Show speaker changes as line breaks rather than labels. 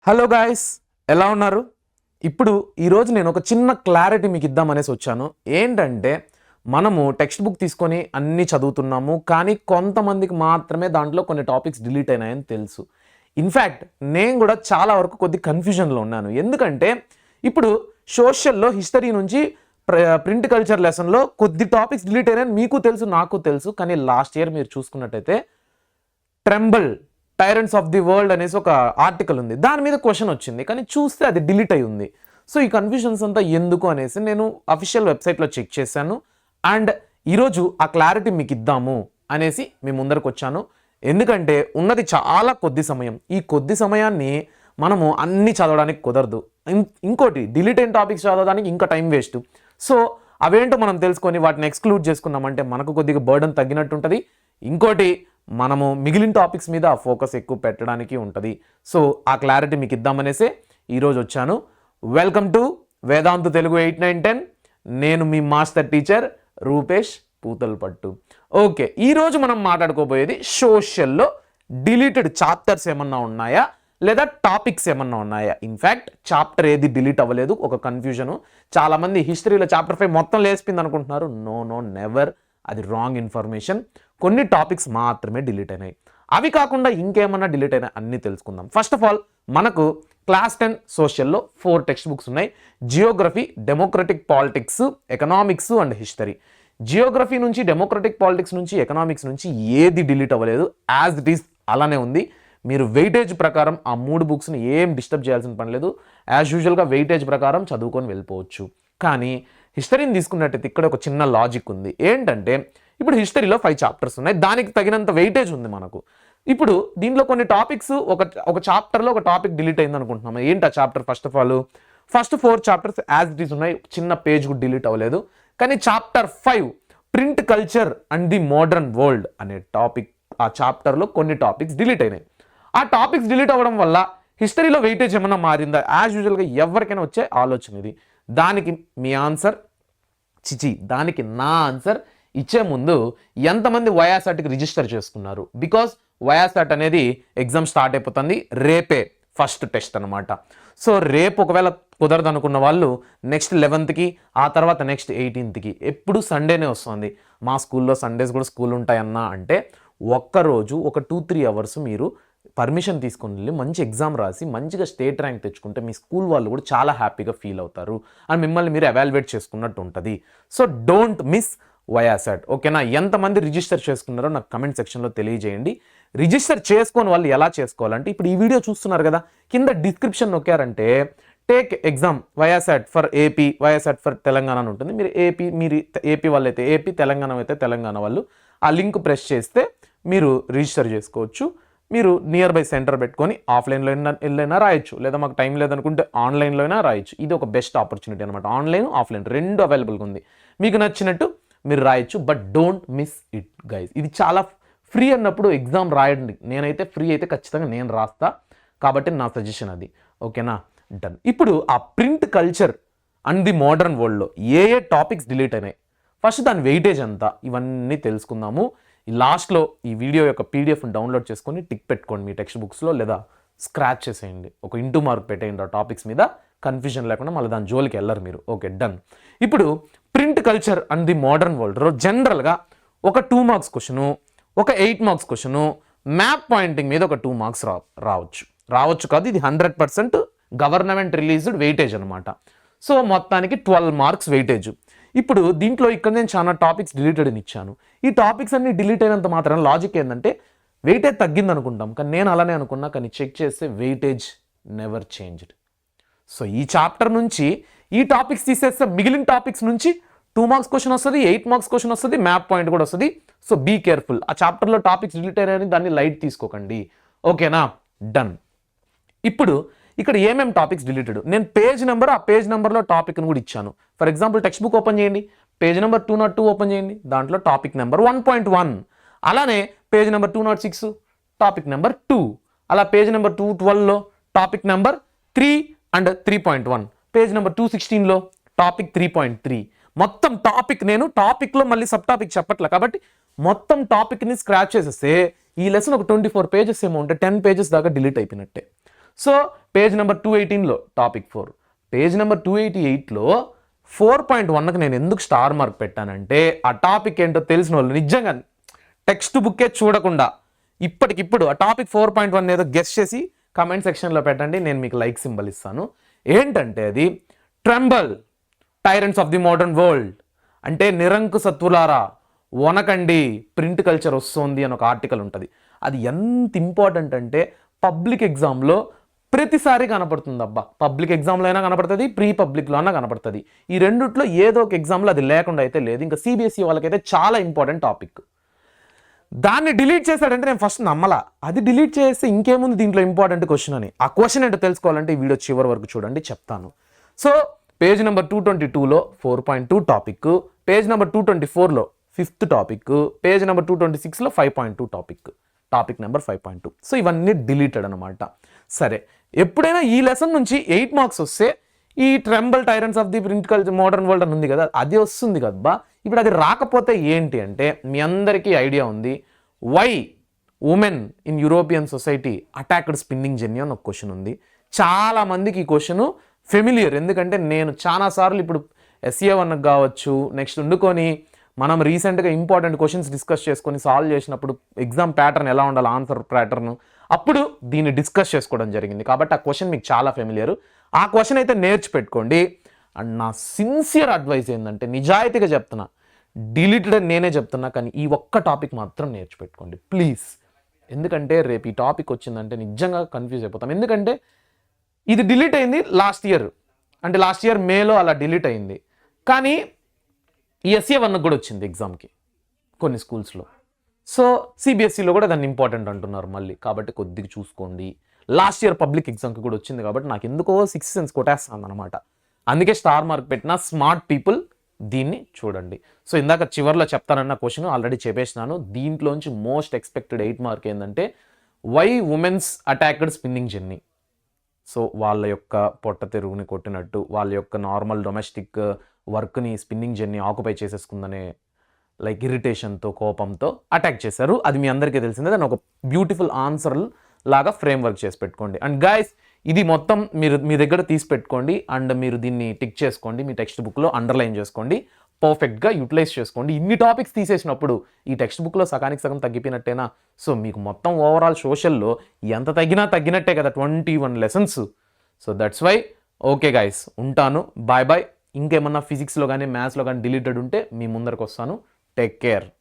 Hello guys, ఎలా ఉన్నారు? ఇప్పుడు ఈరోజు నేను ఒక చిన్న క్లారిటీ మీకు ఇద్దామనేసి వచ్చాను. ఏంటంటే మనము టెక్స్ట్ బుక్ తీసుకొని అన్నీ చదువుతున్నాము, కానీ కొంతమందికి మాత్రమే దాంట్లో కొన్ని టాపిక్స్ డిలీట్ అయినాయని తెలుసు. ఇన్ఫ్యాక్ట్ నేను కూడా చాలా వరకు కొద్ది కన్ఫ్యూజన్లో ఉన్నాను. ఎందుకంటే ఇప్పుడు సోషల్లో హిస్టరీ నుంచి ప్రింట్ కల్చర్ లెసన్లో కొద్ది టాపిక్స్ డిలీట్ అయినాయని మీకు తెలుసు, నాకు తెలుసు. కానీ లాస్ట్ ఇయర్ మీరు చూసుకున్నట్టయితే ట్రెంబల్ టైరెంట్స్ ఆఫ్ ది వరల్డ్ అనేసి ఒక ఆర్టికల్ ఉంది, దాని మీద క్వశ్చన్ వచ్చింది, కానీ చూస్తే అది డిలీట్ అయి ఉంది. సో ఈ కన్ఫ్యూజన్స్ అంతా ఎందుకు అనేసి నేను అఫీషియల్ వెబ్సైట్లో చెక్ చేశాను. అండ్ ఈరోజు ఆ క్లారిటీ మీకు ఇద్దాము అనేసి మీ ముందరకు వచ్చాను. ఎందుకంటే ఉన్నది చాలా కొద్ది సమయం. ఈ కొద్ది సమయాన్ని మనము అన్ని చదవడానికి కుదరదు. ఇంకోటి డిలీట్ అయిన టాపిక్స్ చదవడానికి ఇంకా టైం వేస్ట్. సో అవేంటో మనం తెలుసుకొని వాటిని ఎక్స్క్లూడ్ చేసుకున్నామంటే మనకు కొద్దిగా బర్డన్ తగ్గినట్టు ఉంటుంది. ఇంకోటి మనము మిగిలిన టాపిక్స్ మీద ఫోకస్ ఎక్కువ పెట్టడానికి ఉంటుంది. సో ఆ క్లారిటీ మీకు ఇద్దామనేసే ఈరోజు వచ్చాను. Welcome to Vedantu Telugu 8910. నేను మీ master teacher Rupesh Puthalapattu. Okay, ఈరోజు మనం మాట్లాడుకోబోయేది సోషల్లో డిలీటెడ్ చాప్టర్స్ ఏమన్నా ఉన్నాయా లేదా టాపిక్స్ ఏమన్నా ఉన్నాయా. ఇన్ఫ్యాక్ట్ చాప్టర్ ఏది డిలీట్ అవ్వలేదు, ఒక కన్ఫ్యూజను. చాలామంది హిస్టరీలో చాప్టర్ 5 మొత్తం లేసిపోయింది అనుకుంటున్నారు. నో నెవర్, అది రాంగ్ ఇన్ఫర్మేషన్. కొన్ని టాపిక్స్ మాత్రమే డిలీట్ అయినాయి. అవి కాకుండా ఇంకేమన్నా డిలీట్ అయినాయి అన్నీ తెలుసుకుందాం. ఫస్ట్ ఆఫ్ ఆల్ మనకు క్లాస్ 10 సోషల్లో 4 టెక్స్ట్ బుక్స్ ఉన్నాయి. Geography, democratic politics, economics and history. Geography నుంచి, డెమోక్రటిక్ పాలిటిక్స్ నుంచి, ఎకనామిక్స్ నుంచి ఏది డిలీట్ అవ్వలేదు, యాజ్ ఇట్ ఈస్ అలానే ఉంది. మీరు వెయిటేజ్ ప్రకారం ఆ 3 బుక్స్ని ఏం డిస్టర్బ్ చేయాల్సిన పని లేదు. యాజ్ యూజువల్గా వెయిటేజ్ ప్రకారం చదువుకొని వెళ్ళిపోవచ్చు. కానీ హిస్టరీని తీసుకున్నట్టయితే ఇక్కడ ఒక చిన్న లాజిక్ ఉంది. ఏంటంటే ఇప్పుడు హిస్టరీలో 5 చాప్టర్స్ ఉన్నాయి, దానికి తగినంత వెయిటేజ్ ఉంది మనకు. ఇప్పుడు దీంట్లో కొన్ని టాపిక్స్ ఒక చాప్టర్లో ఒక టాపిక్ డిలీట్ అయింది అనుకుంటున్నాము. ఏంటి ఆ chapter? First of all first 4 chapters as it is ఉన్నాయి, చిన్న పేజ్ కూడా డిలీట్ అవ్వలేదు. కానీ chapter 5 print culture and the modern world అనే టాపిక్, ఆ చాప్టర్లో కొన్ని టాపిక్స్ డిలీట్ అయినాయి. ఆ టాపిక్స్ డిలీట్ అవ్వడం వల్ల హిస్టరీలో వెయిటేజ్ ఏమన్నా మారిందా? యాజ్ యూజువల్గా ఎవరికైనా వచ్చే ఆలోచన ఇది. దానికి మీ ఆన్సర్ దానికి నా ఆన్సర్ ఇచ్చే ముందు ఎంతమంది వైఆర్సాట్కి రిజిస్టర్ చేసుకున్నారు? బికాస్ వైఆర్సాట్ అనేది ఎగ్జామ్ స్టార్ట్ అయిపోతుంది, రేపే ఫస్ట్ టెస్ట్ అనమాట. సో రేపు ఒకవేళ కుదరదు అనుకున్న వాళ్ళు నెక్స్ట్ 11th ఆ తర్వాత నెక్స్ట్ 18th ఎప్పుడు సండేనే వస్తుంది. మా స్కూల్లో సండేస్ కూడా స్కూల్ ఉంటాయన్నా అంటే ఒక్కరోజు ఒక 2-3 అవర్స్ మీరు పర్మిషన్ తీసుకుని వెళ్ళి మంచి ఎగ్జామ్ రాసి మంచిగా స్టేట్ ర్యాంక్ తెచ్చుకుంటే మీ స్కూల్ వాళ్ళు కూడా చాలా హ్యాపీగా ఫీల్ అవుతారు అండ్ మిమ్మల్ని మీరు ఎవాల్యుయేట్ చేసుకున్నట్టు ఉంటుంది. So don't miss YRSAT. ఓకేనా? ఎంతమంది రిజిస్టర్ చేసుకున్నారో నాకు కమెంట్ సెక్షన్లో తెలియజేయండి. రిజిస్టర్ చేసుకొని వాళ్ళు ఎలా చేసుకోవాలంటే ఇప్పుడు ఈ వీడియో చూస్తున్నారు కదా, కింద డిస్క్రిప్షన్ నొక్కారంటే take exam YRSAT for AP, YRSAT for Telangana అని ఉంటుంది. మీరు ఏపీ వాళ్ళు అయితే ఏపీ, తెలంగాణ అయితే తెలంగాణ వాళ్ళు ఆ లింక్ ప్రెస్ చేస్తే మీరు రిజిస్టర్ చేసుకోవచ్చు. మీరు నియర్ బై సెంటర్ పెట్టుకొని ఆఫ్లైన్లో వెళ్ళైనా రాయొచ్చు, లేదా మాకు టైం లేదనుకుంటే ఆన్లైన్లో అయినా రాయొచ్చు. ఇది ఒక బెస్ట్ ఆపర్చునిటీ అనమాట. ఆన్లైన్, ఆఫ్లైన్ రెండు అవైలబుల్గా ఉంది. మీకు నచ్చినట్టు మీరు రాయొచ్చు, but don't miss it guys. ఇది చాలా ఫ్రీ అన్నప్పుడు ఎగ్జామ్ రాయండి. నేనైతే ఫ్రీ అయితే ఖచ్చితంగా నేను రాస్తా, కాబట్టి నా సజెషన్ అది. ఓకేనా? డన్. ఇప్పుడు ఆ print culture and the modern వరల్డ్లో ఏ టాపిక్స్ డిలీట్ అయినాయి, ఫస్ట్ దాని వెయిటేజ్ ఎంత, ఇవన్నీ తెలుసుకుందాము. ఈ లాస్ట్లో ఈ వీడియో యొక్క పీడిఎఫ్ డౌన్లోడ్ చేసుకొని టిక్ పెట్టుకోండి మీ టెక్స్ట్ బుక్స్లో, లేదా స్క్రాచ్ చేసేయండి, ఒక ఇంటూ మార్క్ పెట్టేయండి ఆ టాపిక్స్ మీద. కన్ఫ్యూజన్ లేకుండా మళ్ళీ దాని జోలికి వెళ్ళరు మీరు. Okay, done. ఇప్పుడు print culture and the modern world జనరల్గా ఒక 2 మార్క్స్ క్వశ్చను, ఒక 8 మార్క్స్ క్వశ్చను, మ్యాప్ పాయింటింగ్ మీద ఒక 2 మార్క్స్ రావచ్చు కాదు, ఇది 100% గవర్నమెంట్ రిలీజ్డ్ వెయిటేజ్ అనమాట. సో మొత్తానికి 12 మార్క్స్ వెయిటేజ్. ఇప్పుడు దీంట్లో ఇక్కడ నేను చాలా టాపిక్స్ డిలీటెడ్ అని ఇచ్చాను. ఈ టాపిక్స్ అన్ని డిలీట్ అయినంత మాత్రం లాజిక్ ఏంటంటే వెయిటేజ్ తగ్గింది అనుకుంటాం, కానీ నేను అలానే అనుకున్నా. కానీ చెక్ చేస్తే వెయిటేజ్ నెవర్ చేంజ్డ్. సో ఈ చాప్టర్ నుంచి ఈ టాపిక్స్ తీసేస్తే మిగిలిన టాపిక్స్ నుంచి 2 మార్క్స్ క్వశ్చన్ వస్తుంది, 8 మార్క్స్ క్వశ్చన్ వస్తుంది, మ్యాప్ పాయింట్ కూడా వస్తుంది. So be careful. ఆ చాప్టర్లో టాపిక్స్ డిలీట్ అయినాయని దాన్ని లైట్ తీసుకోకండి. ఓకేనా? డన్. ఇప్పుడు ఇక్కడ ఏమేమి టాపిక్స్ డిలీటెడ్, నేను పేజ్ నెంబర్, ఆ పేజ్ నెంబర్లో టాపిక్ని కూడా ఇచ్చాను. For example text book open చేయండి, పేజ్ నెంబర్ 202 ఓపెన్ చేయండి, దాంట్లో టాపిక్ నెంబర్ 1.1. అలానే పేజ్ నెంబర్ 206 టాపిక్ నెంబర్ 2. అలా పేజ్ నెంబర్ 212లో topic number 3 and 3.1. Page number 216లో టాపిక్ 3.3. మొత్తం టాపిక్, నేను టాపిక్లో మళ్ళీ సబ్ టాపిక్ చెప్పట్లే కాబట్టి మొత్తం టాపిక్ని స్క్రాచ్ చేసేస్తే ఈ లెసన్ ఒక 24 పేజెస్ ఏమో ఉంటే 10 పేజెస్ దాకా డిలీట్ అయిపోయినట్టే. సో పేజ్ నెంబర్ 218లో టాపిక్ 4, పేజ్ నెంబర్ 288లో 4.1కి నేను ఎందుకు స్టార్ మార్క్ పెట్టానంటే ఆ టాపిక్ ఏంటో తెలిసిన వాళ్ళు నిజంగా టెక్స్ట్ బుక్కే చూడకుండా ఇప్పటికిప్పుడు ఆ టాపిక్ 4.1 ఏదో గెస్ చేసి కమెంట్ సెక్షన్లో పెట్టండి, నేను మీకు లైక్ సింబల్ ఇస్తాను. ఏంటంటే అది ట్రెంబల్ tyrants of the modern world, అంటే నిరంకుశత్వులారా వనకండి, ప్రింట్ కల్చర్ వస్తుంది అని ఒక ఆర్టికల్ ఉంటుంది. అది ఎంత ఇంపార్టెంట్ అంటే పబ్లిక్ ఎగ్జామ్లో ప్రతిసారి కనపడుతుంది అబ్బా. పబ్లిక్ ఎగ్జామ్లో అయినా కనపడుతుంది, ప్రీ పబ్లిక్లో అయినా కనపడుతుంది. ఈ రెండిట్లో ఏదో ఒక ఎగ్జామ్లో అది లేకుండా అయితే లేదు. ఇంకా సిబిఎస్ఈ వాళ్ళకైతే చాలా ఇంపార్టెంట్ టాపిక్. దాన్ని డిలీట్ చేశాడంటే నేను ఫస్ట్ నమ్మలా. అది డిలీట్ చేస్తే ఇంకేముంది దీంట్లో ఇంపార్టెంట్ క్వశ్చన్ అని. ఆ క్వశ్చన్ ఏంటో తెలుసుకోవాలంటే ఈ వీడియో చివరి వరకు చూడండి, చెప్తాను. సో పేజ్ నెంబర్ 222లో 4.2 టాపిక్, పేజ్ నెంబర్ 224లో 5th టాపిక్, పేజ్ నెంబర్ 226లో 5.2 టాపిక్ నెంబర్ 5.2. సో ఇవన్నీ డిలీటెడ్ అనమాట. సరే, ఎప్పుడైనా ఈ లెసన్ నుంచి 8 మార్క్స్ వస్తే ఈ tremble tyrants of the print culture modern world అని ఉంది కదా, అది వస్తుంది కదా. ఇప్పుడు అది రాకపోతే ఏంటి అంటే మీ అందరికీ ఐడియా ఉంది, why women in European society attacked spinning jenny అని ఒక క్వశ్చన్ ఉంది. చాలా మందికి ఈ క్వశ్చన్ ఫెమిలియర్, ఎందుకంటే నేను చాలాసార్లు ఇప్పుడు SEA1 కావచ్చు, నెక్స్ట్ ఉండుకొని మనం రీసెంట్గా ఇంపార్టెంట్ క్వశ్చన్స్ డిస్కస్ చేసుకొని సాల్వ్ చేసినప్పుడు ఎగ్జామ్ ప్యాటర్న్ ఎలా ఉండాలి, ఆన్సర్ ప్యాటర్న్, అప్పుడు దీన్ని డిస్కస్ చేసుకోవడం జరిగింది. కాబట్టి ఆ క్వశ్చన్ మీకు చాలా ఫెమిలియర్. ఆ క్వశ్చన్ అయితే నేర్చిపెట్టుకోండి. అండ్ నా సిన్సియర్ అడ్వైస్ ఏంటంటే, నిజాయితీగా చెప్తున్నా, డిలీటెడ్ అని నేనే చెప్తున్నా, కానీ ఈ ఒక్క టాపిక్ మాత్రం నేర్చిపెట్టుకోండి ప్లీజ్. ఎందుకంటే రేపు ఈ టాపిక్ వచ్చిందంటే నిజంగా కన్ఫ్యూజ్ అయిపోతాం. ఎందుకంటే ఇది డిలీట్ అయింది లాస్ట్ ఇయర్ మేలో అలా డిలీట్ అయింది, కానీ ఈ SEA1 కూడా వచ్చింది ఎగ్జామ్కి కొన్ని స్కూల్స్లో. సో సిబిఎస్ఈలో కూడా దాన్ని ఇంపార్టెంట్ అంటున్నారు మళ్ళీ, కాబట్టి కొద్దిగా చూసుకోండి. లాస్ట్ ఇయర్ పబ్లిక్ ఎగ్జామ్కి కూడా వచ్చింది కాబట్టి నాకు ఎందుకో 6 సెన్స్ కొట్టేస్తాను అనమాట. అందుకే స్టార్ మార్క్ పెట్టిన. స్మార్ట్ పీపుల్ దీన్ని చూడండి. సో ఇందాక చివరిలో చెప్తానన్న క్వశ్చన్ ఆల్రెడీ చెప్పేసినాను. దీంట్లోంచి మోస్ట్ ఎక్స్పెక్టెడ్ 8 మార్క్ ఏంటంటే why women's attacked spinning jenny. So వాళ్ళ యొక్క పొట్ట తెరుగుని కొట్టినట్టు, వాళ్ళ యొక్క నార్మల్ డొమెస్టిక్ వర్క్ని స్పిన్నింగ్ జెన్నీ ఆక్యుపై చేసేసుకుందనే లైక్ ఇరిటేషన్తో, కోపంతో అటాక్ చేశారు. అది మీ అందరికీ తెలిసిందే. దాన్ని ఒక బ్యూటిఫుల్ ఆన్సర్ లాగా ఫ్రేమ్ వర్క్ చేసి పెట్టుకోండి. అండ్ గైస్, ఇది మొత్తం మీరు మీ దగ్గర తీసి పెట్టుకోండి. అండ్ మీరు దీన్ని టిక్ చేసుకోండి, మీ టెక్స్ట్ బుక్లో అండర్లైన్ చేసుకోండి, పర్ఫెక్ట్గా యూటిలైజ్ చేసుకోండి. ఇన్ని టాపిక్స్ తీసేసినప్పుడు ఈ టెక్స్ట్ బుక్లో సగానికి సగం తగ్గిపోయినట్టేనా? సో మీకు మొత్తం ఓవరాల్ సోషల్లో ఎంత తగ్గినట్టే కదా, 21 lessons. So that's why. Okay guys, ఉంటాను, బాయ్ బాయ్. ఇంకేమన్నా ఫిజిక్స్లో కానీ మ్యాథ్స్లో కానీ డిలీటెడ్ ఉంటే మీ ముందరకు వస్తాను. Take care.